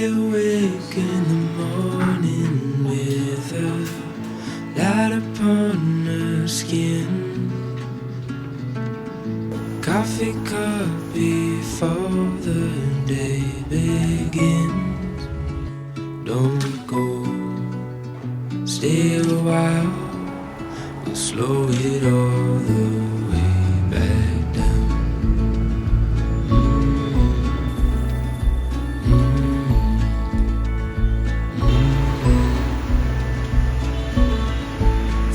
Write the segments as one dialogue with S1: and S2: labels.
S1: awake in the morning with a light upon her skin. Coffee cup before the day begins. Don't go, stay a while. We'll slow it all the way back down.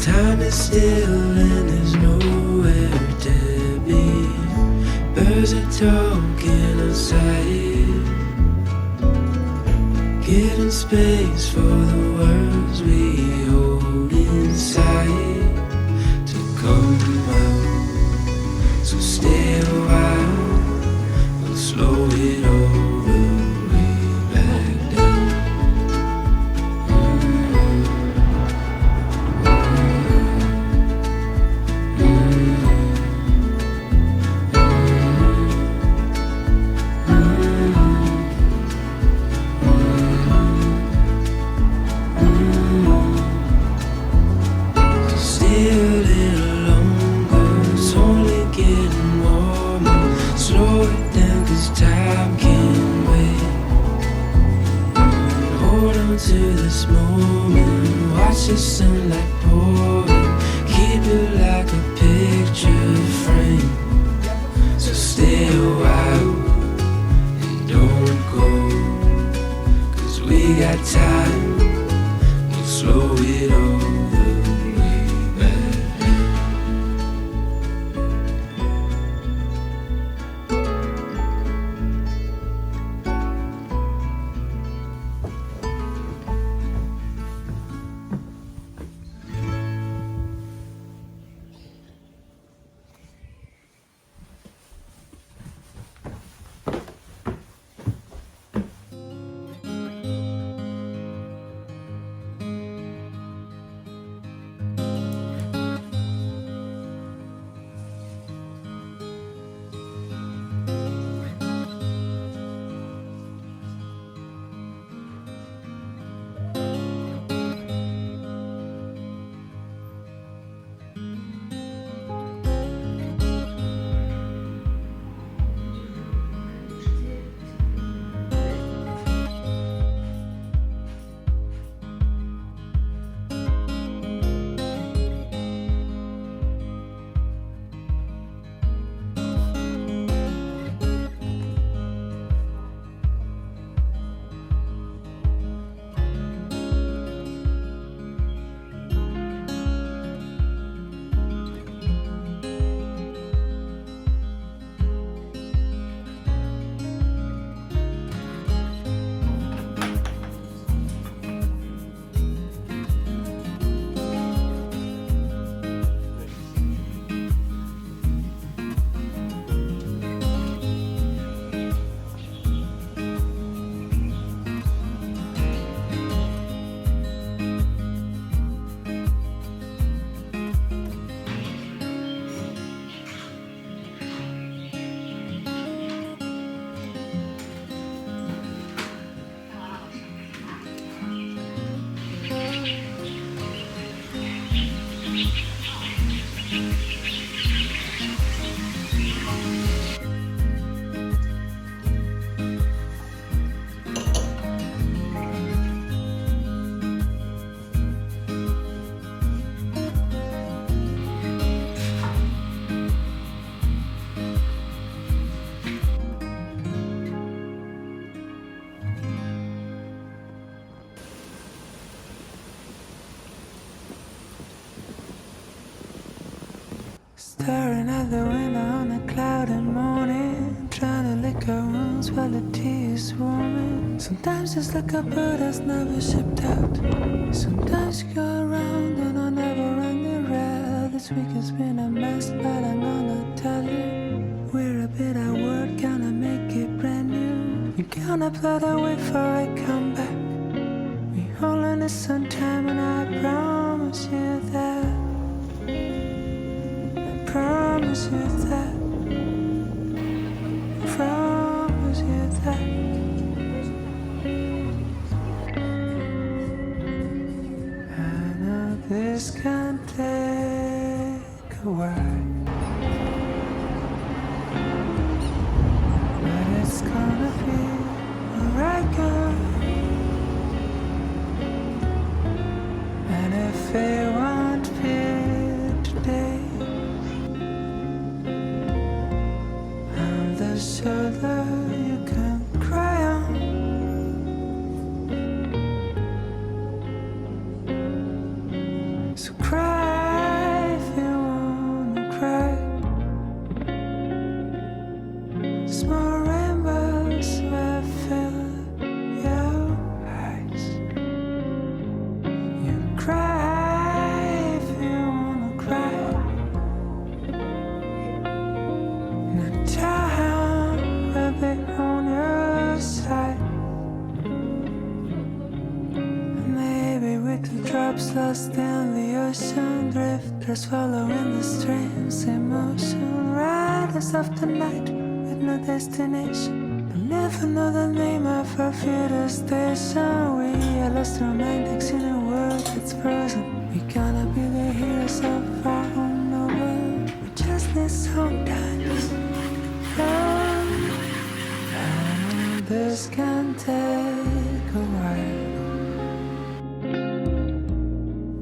S1: Time is still and there's nowhere to be. Birds are talking outside, giving space for the words we hold inside to come out. So stay a while, we'll slow it all the way back down. To this moment, watch the sunlight pouring, keep it like a picture frame. So stay a while and don't go, 'cause we got time, we'll slow it all the way back.
S2: Staring out the window on a cloudy morning, trying to lick our wounds while the tea is warming. Sometimes just like a bird that's never shipped out. Sometimes you go around and I never run the rail. This week has been a mess, but I'm gonna tell you, we're a bit at work, gonna make it brand new. We're gonna play the way for a comeback. We only need some time and I promise you that. Promise you that. Promise you that. This can take a while, but it's gonna be alright, girl. And if it won't be today, I'm the shoulder you can cry on. So cry if you wanna cry. Small rainbows will fill your eyes. You cry if you wanna cry. And time will be on your side. Maybe with the drops lost in the ocean, drifters following the streams, emotion, riders of the night with no destination. We'll never know the name of our future station. We are lost romantics in a world that's frozen. We're gonna be the heroes of our own novel. We just need some time. And this can take a while,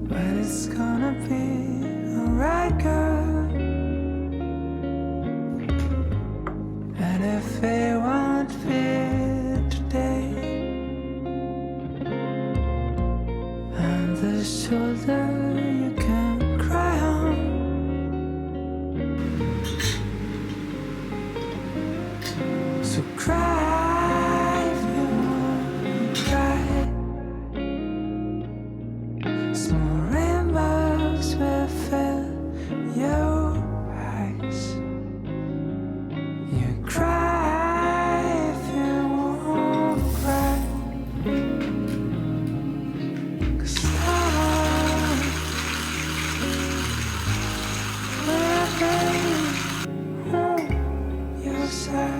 S2: but it's gonna be alright, girl. And if it won't be today, I'm the shoulder you can cry on. So cry if you wanna cry. Small rainbows will fill your eyes. You cry if you won't cry. 'Cause love will be on your side.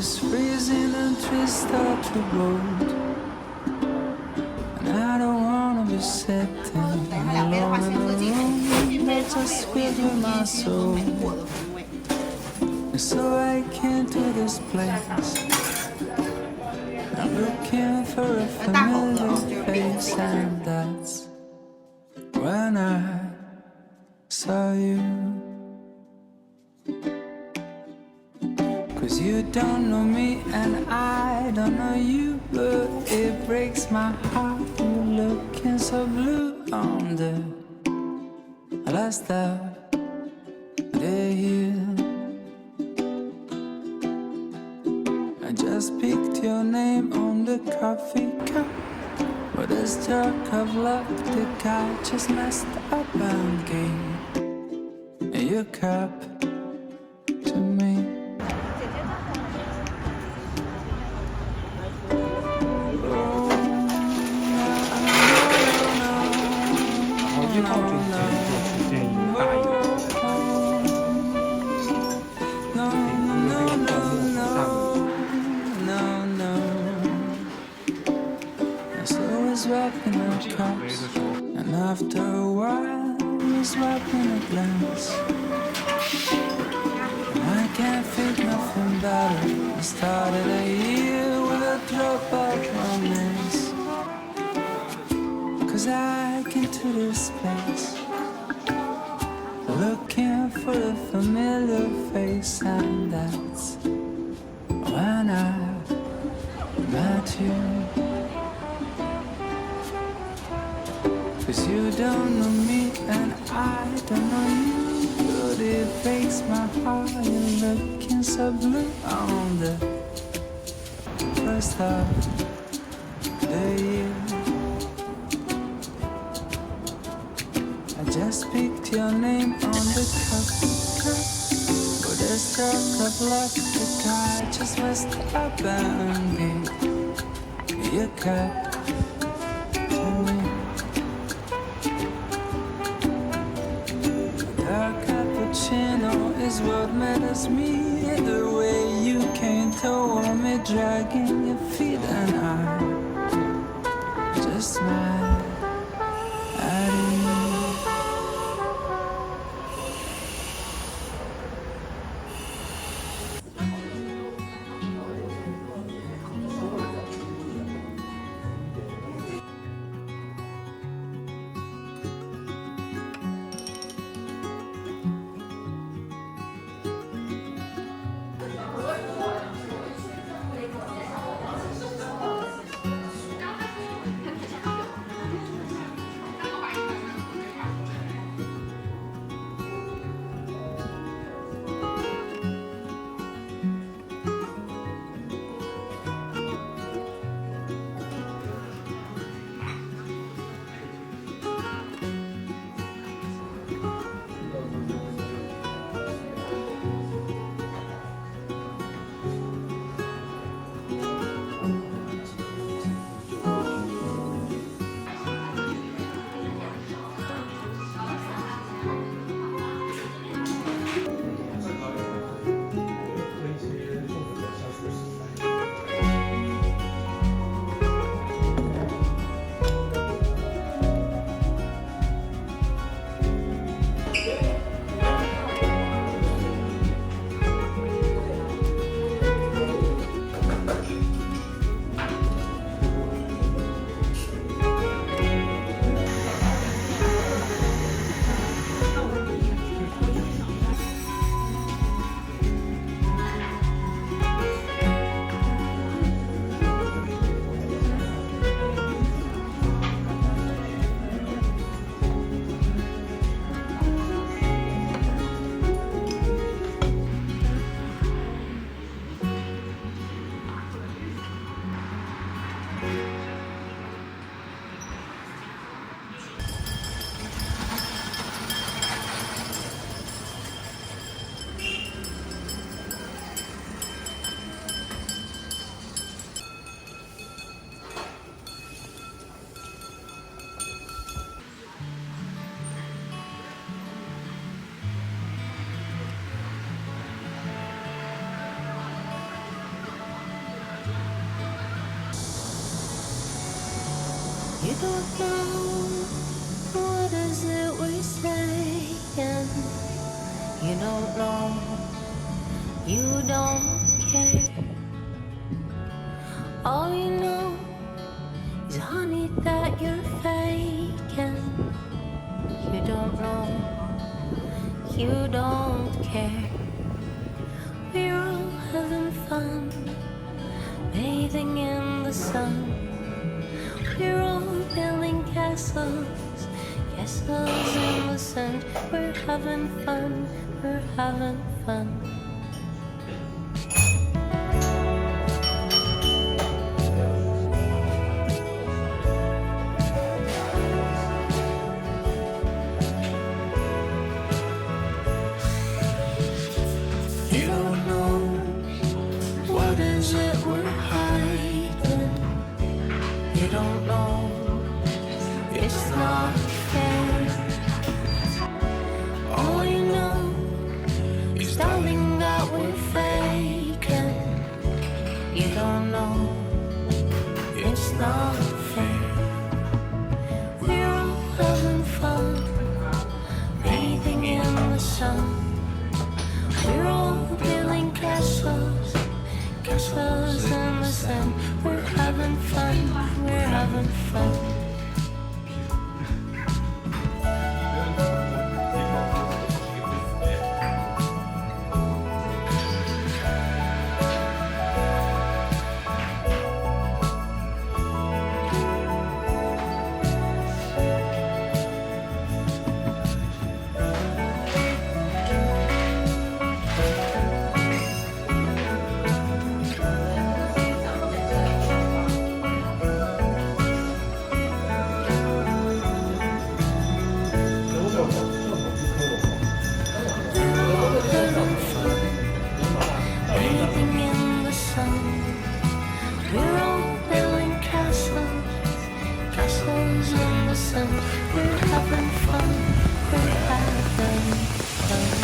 S2: is freezing and trees start to bolt. And I don't wanna be sitting alone in a room that just filled with my soul. And so I came to this place. I'm looking for a familiar face, and that's when I saw you. 'Cause you don't know me and I don't know you, but it breaks my heart. You're looking so blue on the last day here. I just picked your name on the coffee cup, but a stroke of luck, the guy just messed up and gave your cup to me. Swapping our cups, and after a while, we're swapping a glance. And I can't think nothing better. I started a year with a drop of romance. 'Cause I came to this place, looking for a familiar face, and that's when I met you. 'Cause you don't know me and I don't know you, but it breaks my heart. You're looking so blue on the first of the year. I just picked your name on the coffee cup, but a stroke of luck, the guy just messed up and gave your cup to me. Cappuccino is what matters me. The way you came toward me, dragging your feet, and I just smiled at you. don't know what is it we're saying. You don't know, you don't care. All you know is honey that you're faking. You don't know, you don't care. We're all having fun, bathing in the sun. We're all building castles, castles in the sand. We're having fun, we're having fun. You don't know what is it we're hiding. You don't know, it's not fair. All you know is darling that we're faking. You don't know, it's not fair. We're all having fun, bathing in the sun. We're all building castles, castles in the sand. We're having fun, we're having fun. Bathing in the sun, we're all building castles, castles in the sun. We're having fun, we're having fun.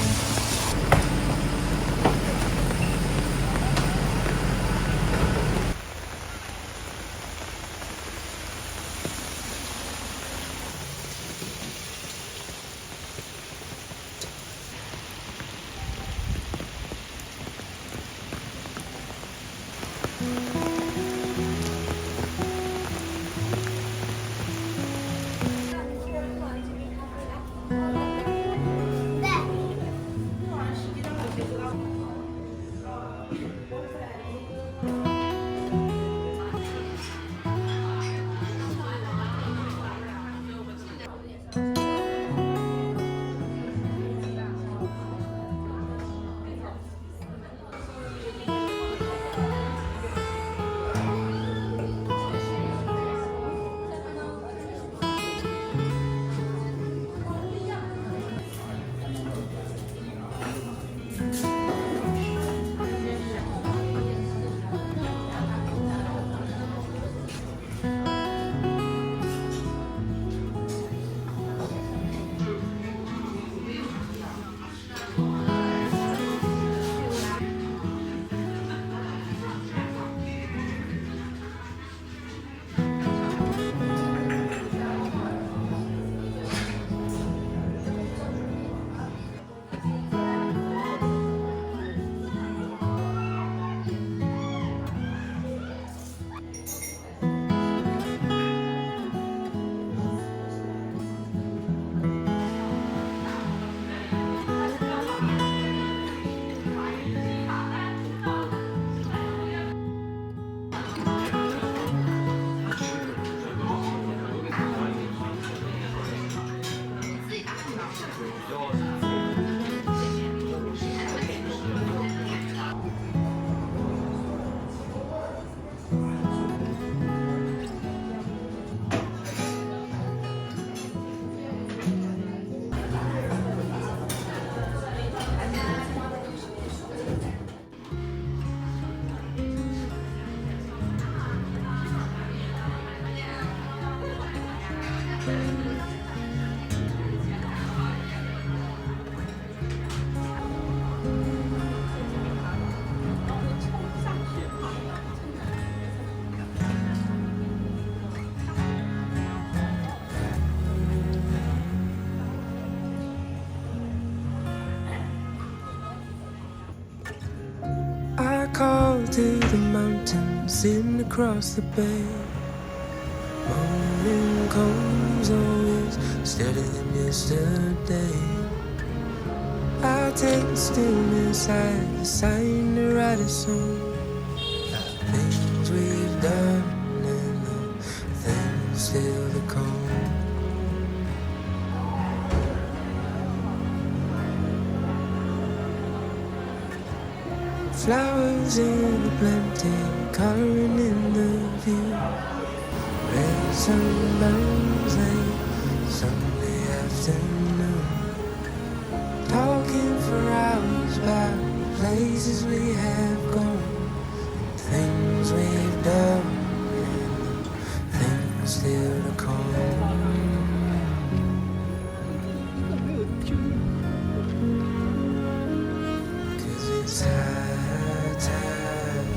S1: the mountains, sitting across the bay. Morning comes always steadier than yesterday. I'll take the stillness as a sign to write a song. The things we've done and the things still to come. Flowers in the plenty, coloring in the view. Red sunburns late Sunday afternoon. Talking for hours about places we have gone, things we've done, and things still to come. 'Cause it's high time,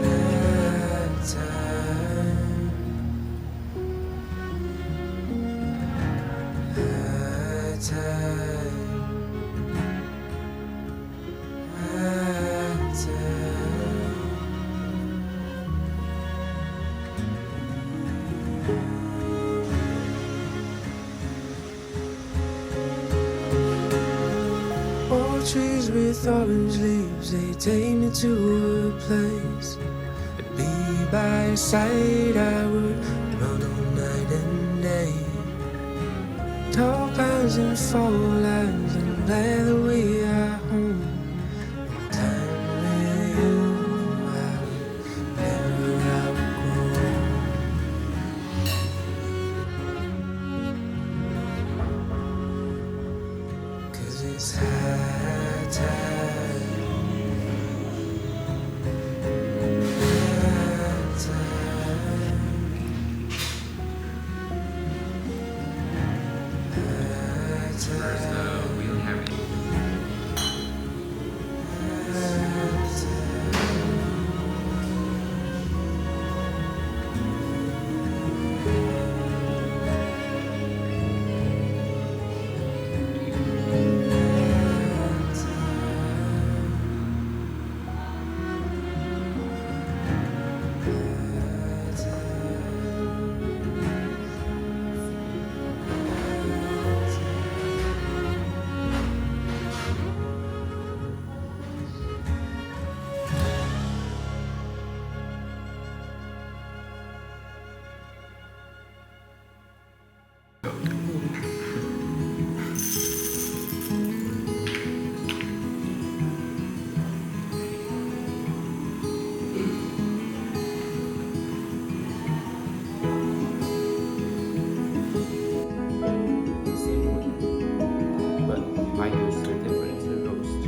S1: high time, high time, high time. Old trees with orange leaves, they take me to a place. To be by your side, I would run all night and day. Tall pines and fall lines, I'm glad that we are home. Time with you, I would never outgrow. 'Cause it's high time, high time, high time, high time.
S3: But I use a different roast.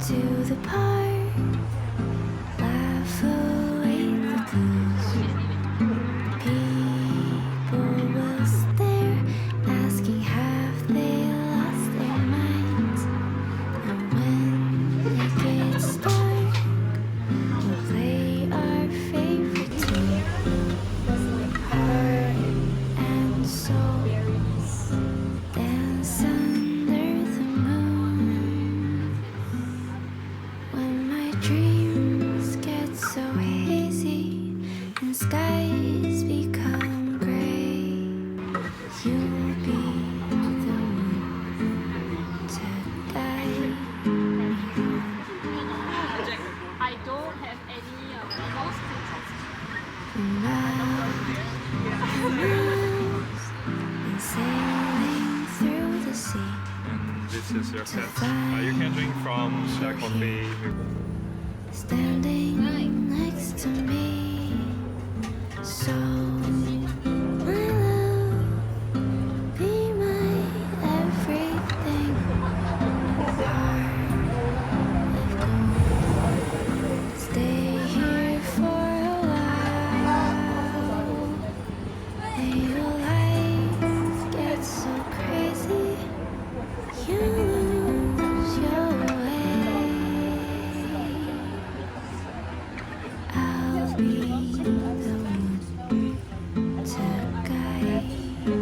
S2: to the park, laugh away the blues. People will stare, asking have they lost their minds. And when it gets dark, we'll play our favorite tune. Heart and soul dance under the moon. When my dreams get so hazy and skies become gray, you'll be the one to guide me home.
S4: I don't have any lost
S2: Now the moon's been sailing through the sea.
S5: This is your set. You can drink from the coffee.
S2: Standing next to me, so my love, be my everything. Heart of gold, stay here for a while. May your life get so crazy, you lose your way. I'll be the one to guide you.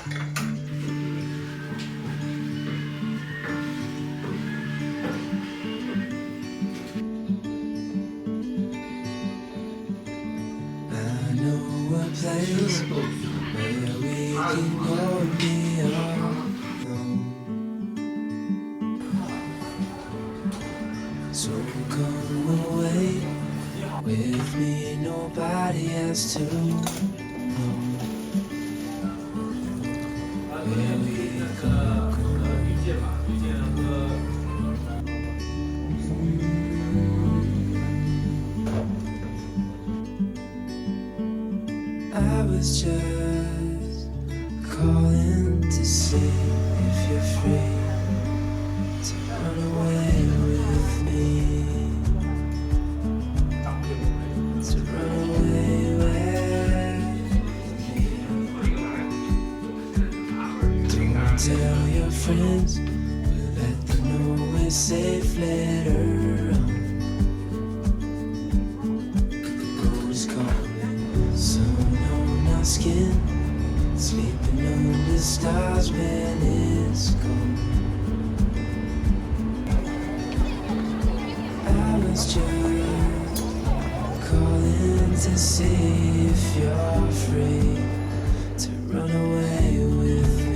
S1: I know a place where we can go and be alone. So come away with me, nobody has to know where we could go. I was just calling to see if you're free to run away with me, to run away with me. Don't tell your friends, but let them know we're safe later on. Ghost calling, sun on our skin, sleeping under stars when it's gone. I was just calling to see if you're free to run away with me.